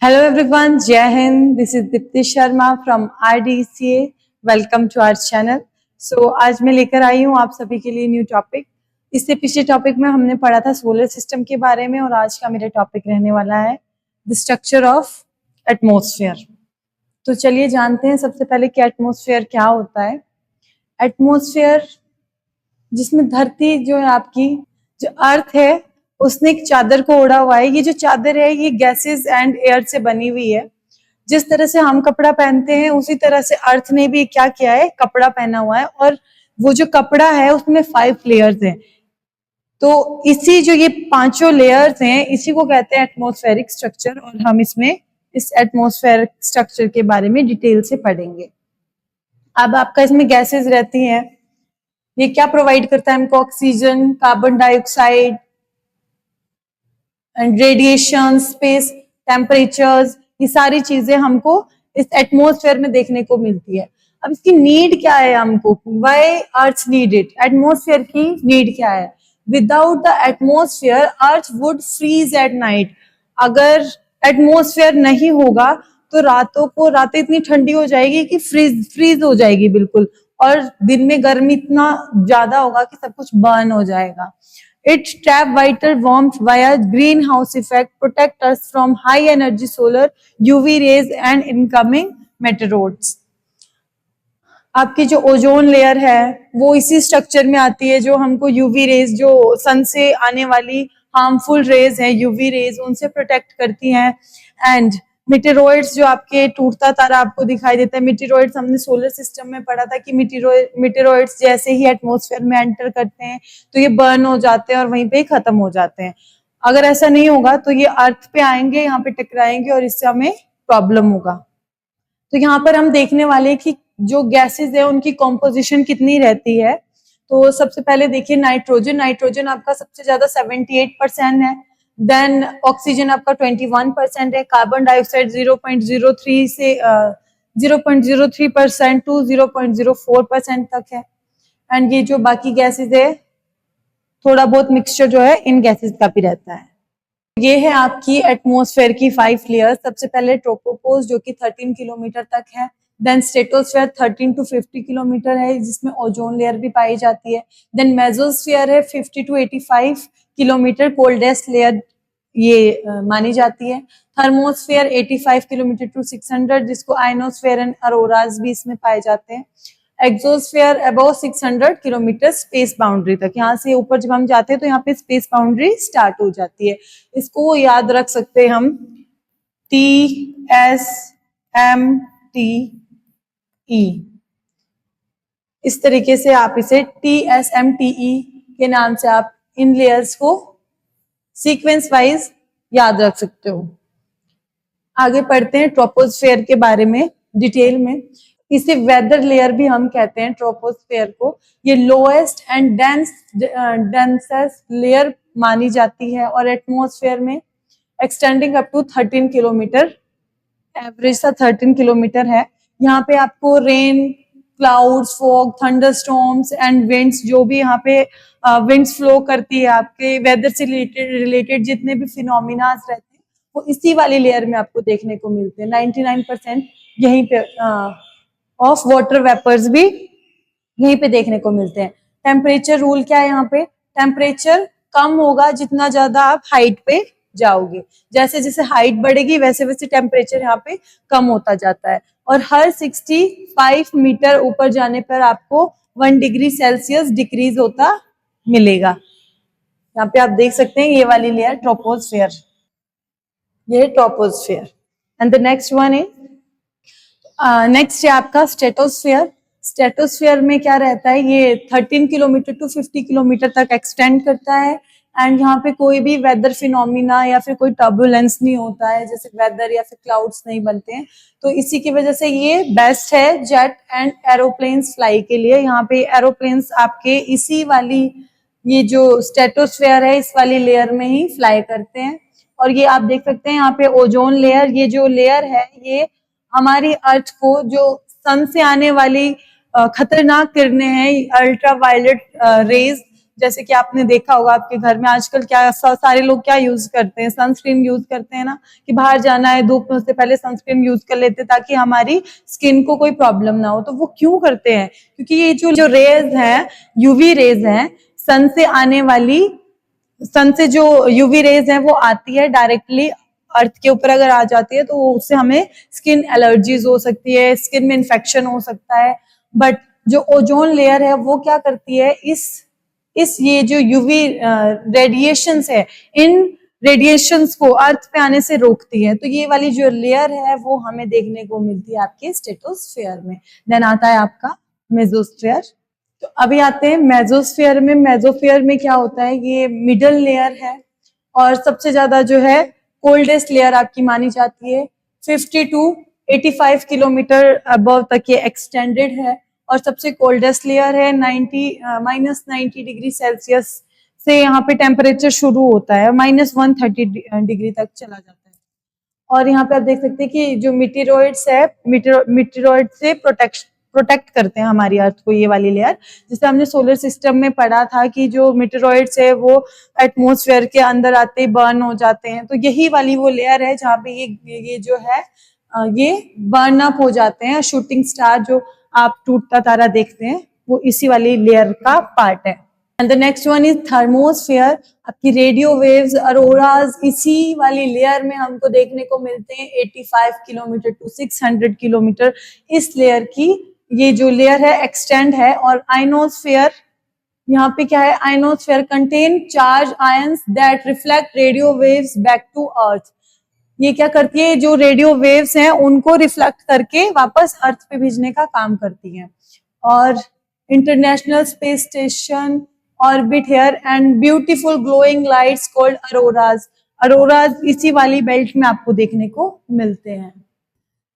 Hello everyone, Jai Hind. This is Dipti Sharma from RDCA. Welcome to our channel. So आज मैं लेकर आई हूँ आप सभी के लिए न्यू टॉपिक। इससे पिछले टॉपिक में हमने पढ़ा था सोलर सिस्टम के बारे में और आज का मेरा टॉपिक रहने वाला है द स्ट्रक्चर ऑफ एटमॉस्फेयर। तो चलिए जानते हैं सबसे पहले कि एटमॉस्फेयर क्या होता है। एटमॉस्फेयर जिसमें धरती जो है आपकी जो अर्थ है उसने एक चादर को ओढ़ा हुआ है। ये जो चादर है ये गैसेस एंड एयर से बनी हुई है। जिस तरह से हम कपड़ा पहनते हैं उसी तरह से अर्थ ने भी क्या किया है, कपड़ा पहना हुआ है और वो जो कपड़ा है उसमें 5 लेयर्स हैं। तो इसी जो ये 5 लेयर्स हैं इसी को कहते हैं एटमॉस्फेरिक स्ट्रक्चर और हम इसमें इस एटमॉस्फेरिक स्ट्रक्चर के बारे में डिटेल से पढ़ेंगे। अब आपका इसमें गैसेस रहती हैं। ये क्या प्रोवाइड करता है हमको? Oxygen, carbon dioxide and radiation, space, temperatures, ये सारी चीजें हमको इस एटमॉस्फेयर में देखने को मिलती है। अब इसकी नीड क्या है हमको? Why earth need it? Atmosphere की नीड क्या है? Without the atmosphere earth would freeze at night. अगर एटमॉस्फेयर नहीं होगा तो रातें इतनी ठंडी हो जाएगी कि फ्रीज हो जाएगी बिल्कुल, और दिन में गर्मी इतना ज्यादा होगा कि सब कुछ बर्न हो जाएगा। It trap vital warmth via greenhouse effect, protect us from high energy solar UV rays and incoming meteoroids. आपकी जो ओजोन लेयर है वो इसी स्ट्रक्चर में आती है। जो हमको यूवी रेज, जो सन से आने वाली हार्मफुल रेज है, यूवी रेज, उनसे प्रोटेक्ट करती हैं। एंड मीटेरोइड्स, जो आपके टूटता तारा आपको दिखाई देता है, मीटेरोइड्स हमने सोलर सिस्टम में पढ़ा था कि मीटेरोइड्स जैसे ही एटमॉस्फेयर में एंटर करते हैं तो ये बर्न हो जाते हैं और वहीं पे ही खत्म हो जाते हैं। अगर ऐसा नहीं होगा तो ये अर्थ पे आएंगे, यहाँ पे टकराएंगे और इससे हमें प्रॉब्लम होगा। तो यहाँ पर हम देखने वाले हैं कि जो गैसेस है उनकी कॉम्पोजिशन कितनी रहती है। तो सबसे पहले देखिए नाइट्रोजन आपका सबसे ज्यादा 78% है। देन ऑक्सीजन आपका 21% है। कार्बन डाइऑक्साइड 0.03 से 0.03% टू 0.04% तक है। एंड ये जो बाकी गैसेस है थोड़ा बहुत मिक्सचर जो है इन गैसेस का भी रहता है। ये है आपकी एटमॉस्फेयर की 5 लेयर्स। सबसे पहले ट्रोपोस्फियर जो कि 13 किलोमीटर तक है। देन स्ट्रेटोस्फीयर 13 टू 50 किलोमीटर है जिसमें ओजोन लेयर भी पाई जाती है। देन मेसोस्फीयर है 50 टू 85 किलोमीटर, कोल्डेस्ट लेयर ये मानी जाती है। थर्मोस्फीयर 85 किलोमीटर टू 600, जिसको आयनोस्फीयर एंड अरोराज भी इसमें पाए जाते हैं। Exosphere above 600 kilometre space boundary तक। यहाँ से ऊपर जब हम जाते हैं तो यहाँ पे स्पेस बाउंड्री स्टार्ट हो जाती है। इसको याद रख सकते हैं हम TSMTE। इस तरीके से आप इसे TSMTE के नाम से आप इन लेयर्स को सीक्वेंस वाइज याद रख सकते हो। आगे पढ़ते हैं ट्रोपोस्फेयर के बारे में डिटेल में। इसे वेदर लेयर भी हम कहते हैं ट्रोपोस्फेयर को। ये लोएस्ट एंड डेंसेस्ट लेयर मानी जाती है और एटमॉस्फेयर में extending up to 13 kilometre, average सा 13 किलोमीटर है। यहाँ पे आपको rain, clouds, fog, thunderstorms and winds, जो भी यहाँ पे विंड्स फ्लो करती है, आपके वेदर से रिलेटेड जितने भी फिनोमिनास रहते हैं वो इसी वाली लेयर में आपको देखने को मिलते हैं। 99% यहीं पे ऑफ वाटर वेपर्स भी यहीं पे देखने को मिलते हैं। टेम्परेचर रूल क्या है? यहाँ पे टेम्परेचर कम होगा जितना ज्यादा आप हाइट पे जाओगे। जैसे जैसे हाइट बढ़ेगी वैसे वैसे टेम्परेचर यहाँ पे कम होता जाता है और हर 65 मीटर ऊपर जाने पर आपको 1 डिग्री सेल्सियस डिक्रीज होता मिलेगा। यहाँ पे आप देख सकते हैं ये वाली लेयर ट्रोपोस्फेयर, ये troposphere. And the next one is next है आपका स्ट्रेटोस्फेयर। स्ट्रेटोस्फेयर में क्या रहता है? ये 13 किलोमीटर टू 50 किलोमीटर तक एक्सटेंड करता है एंड यहाँ पे कोई भी वेदर फिनोमिना या फिर कोई टर्बुलेंस नहीं होता है, जैसे वेदर या फिर क्लाउड्स नहीं बनते हैं। तो इसी की वजह से ये बेस्ट है जेट एंड एरोप्लेन्स फ्लाई के लिए। यहाँ पे एरोप्लेन्स आपके इसी वाली ये जो स्ट्रेटोस्फेयर है इस वाली लेयर में ही फ्लाई करते हैं। और ये आप देख सकते हैं यहाँ पे ओजोन लेयर, ये जो लेयर है ये हमारी अर्थ को जो सन से आने वाली खतरनाक किरणें हैं, अल्ट्रा वायलेट रेज, जैसे कि आपने देखा होगा आपके घर में आजकल क्या सारे लोग क्या यूज करते हैं, सनस्क्रीन यूज करते हैं ना, कि बाहर जाना है धूप में उससे पहले सनस्क्रीन यूज कर लेते हैं ताकि हमारी स्किन को कोई प्रॉब्लम ना हो। तो वो क्यों करते हैं? क्योंकि ये जो रेज हैं, यूवी रेज हैं, सन से आने वाली, सन से जो यूवी रेज है वो आती है डायरेक्टली अर्थ के ऊपर, अगर आ जाती है तो उससे हमें स्किन एलर्जीज हो सकती है, स्किन में इन्फेक्शन हो सकता है। बट जो ओजोन लेयर है वो क्या करती है, इस ये जो यूवी रेडिएशंस है, इन रेडिएशंस को अर्थ पे आने से रोकती है। तो ये वाली जो लेयर है वो हमें देखने को मिलती है आपके स्ट्रेटोस्फेयर में। देन आता है आपका मेसोस्फेयर। तो अभी आते हैं मेसोस्फेयर में। मेसोस्फेयर में क्या होता है, ये मिडल लेयर है और सबसे ज्यादा जो है कोल्डेस्ट लेयर आपकी मानी जाती है। 50 टू 85 किलोमीटर अबव तक ये एक्सटेंडेड है और सबसे कोल्डेस्ट लेयर है। -90 डिग्री सेल्सियस से यहाँ पे टेम्परेचर शुरू होता है, -130 डिग्री तक चला जाता है। और यहाँ पे आप देख सकते हैं कि जो मीटेरॉइड्स है, मीटेरॉइड से प्रोटेक्ट करते हैं हमारी अर्थ को, ये वाली लेयर। जिसे हमने सोलर सिस्टम में पढ़ा था कि जो मीटेरॉइड्स है वो एटमॉस्फेयर के अंदर आते ही बर्न हो जाते हैं। तो यही वाली वो लेयर है जहाँ पे ये जो है ये बर्न अप हो जाते हैं। शूटिंग स्टार जो आप टूटता तारा देखते हैं वो इसी वाली लेयर का पार्ट है। And the next one is thermosphere. आपकी रेडियो वेव्स, अरोराज इसी वाली लेयर में हमको देखने को मिलते हैं। 85 किलोमीटर टू 600 किलोमीटर इस लेयर की ये जो लेयर है एक्सटेंड है। और आइनोस्फेयर, यहाँ पे क्या है, ionosphere contain charge ions that reflect radio waves back to earth. ये क्या करती है, जो रेडियो वेव्स हैं उनको रिफ्लेक्ट करके वापस अर्थ पे भेजने का काम करती है। और international space station orbit here and beautiful glowing lights called auroras. Auroras इसी वाली बेल्ट में आपको देखने को मिलते हैं।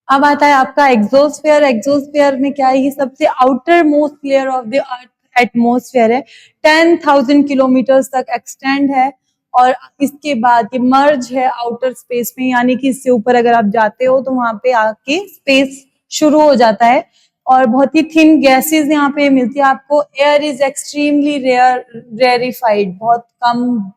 अब आता है आपका एग्जोस्फेयर। एग्जोस्फेयर में क्या है, ये सबसे outer most layer of the earth atmosphere है। 10,000 किलोमीटर तक एक्सटेंड है और इसके बाद ये मर्ज है आउटर स्पेस में, यानी कि इससे ऊपर अगर आप जाते हो तो वहां पे आके स्पेस शुरू हो जाता है और बहुत ही थिन गैसेस यहाँ पे मिलती है आपको। एयर इज एक्सट्रीमली रेयरिफाइड, बहुत कम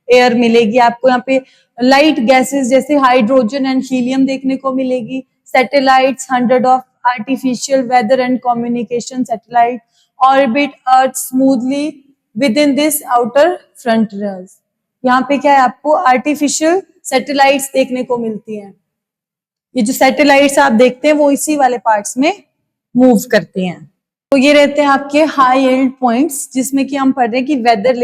एयर मिलेगी आपको यहाँ पे। लाइट गैसेस जैसे हाइड्रोजन एंड हीलियम देखने को मिलेगी। Satellites, 100 of artificial weather and communication satellite orbit earth smoothly within this outer frontiers. यहाँ पे क्या है, आपको आर्टिफिशियल सैटेलाइट्स देखने को मिलती हैं। ये जो सैटेलाइट्स आप देखते हैं वो इसी वाले पार्ट्स में मूव करती हैं। तो ये रहते हैं आपके हाई यील्ड पॉइंट्स, जिसमें कि हम पढ़ रहे हैं कि वेदर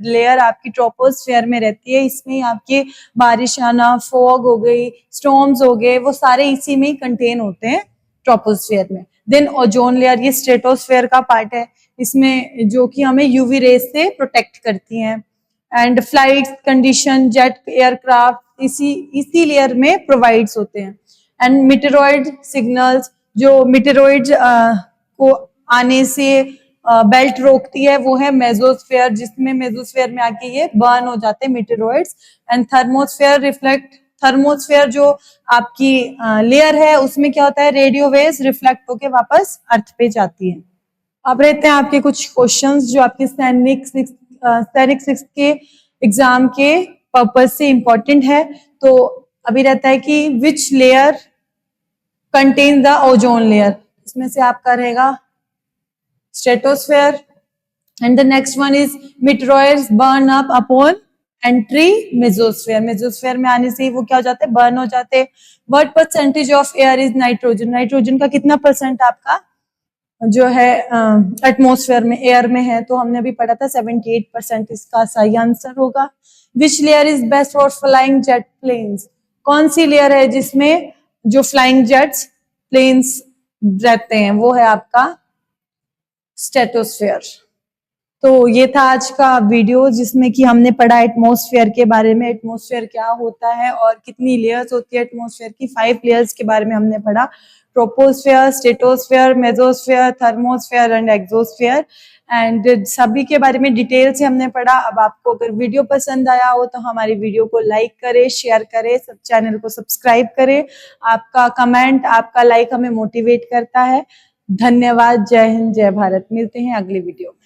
लेयर आपकी ट्रोपोस्फेयर में रहती है। इसमें आपके बारिश आना, फॉग हो गई, स्टॉर्म्स हो गए, वो सारे इसी में ही कंटेन होते हैं ट्रोपोस्फेयर में। देन ओजोन लेयर, ये स्ट्रेटोस्फेयर का पार्ट है, इसमें जो कि हमें यूवी रेज से प्रोटेक्ट करती हैं। And flight condition, jet aircraft इसी लेयर में प्रोवाइड्स होते हैं। एंड मीटेरॉइड सिग्नल्स, जो मीटेरॉइड को आने से बेल्ट रोकती है वो है मेसोस्फेयर, जिसमें मेसोस्फेयर में आके ये बर्न हो जाते हैं मीटेरॉइड्स। एंड थर्मोस्फेयर जो आपकी लेयर है उसमें क्या होता है, रेडियो वेव्स रिफ्लेक्ट होके वापस अर्थ पे जाती है। अब रहते हैं आपके कुछ क्वेश्चंस जो आपके सैनिक 6 के एग्जाम के पर्पज से इंपॉर्टेंट है। तो अभी रहता है कि which layer contain the ozone layer, इसमें से आपका रहेगा stratosphere. And the next one is meteoroids burn up upon entry mesosphere. Mesosphere में आने से ही वो क्या हो जाते हैं, बर्न हो जाते हैं। What percentage of air is nitrogen, nitrogen का कितना परसेंट आपका जो है एटमॉस्फेयर में, एयर में है, तो हमने अभी पढ़ा था 78% इसका सही आंसर होगा। Which layer is best for flying jet planes, कौन सी लेयर है जिसमें जो फ्लाइंग जेट्स प्लेन्स रहते हैं, वो है आपका स्ट्रेटोस्फेयर। तो ये था आज का वीडियो जिसमें कि हमने पढ़ा एटमॉस्फेयर के बारे में, एटमॉस्फेयर क्या होता है और कितनी लेयर्स होती है एटमॉस्फेयर की। 5 लेयर्स के बारे में हमने पढ़ा, troposphere, stratosphere, mesosphere, thermosphere and exosphere. And सभी के बारे में डिटेल से हमने पढ़ा। अब आपको अगर वीडियो पसंद आया हो तो हमारी वीडियो को लाइक करें, शेयर करें, सब चैनल को सब्सक्राइब करें। आपका कमेंट, आपका लाइक हमें मोटिवेट करता है। धन्यवाद। जय हिंद, जय भारत। मिलते हैं अगली वीडियो में।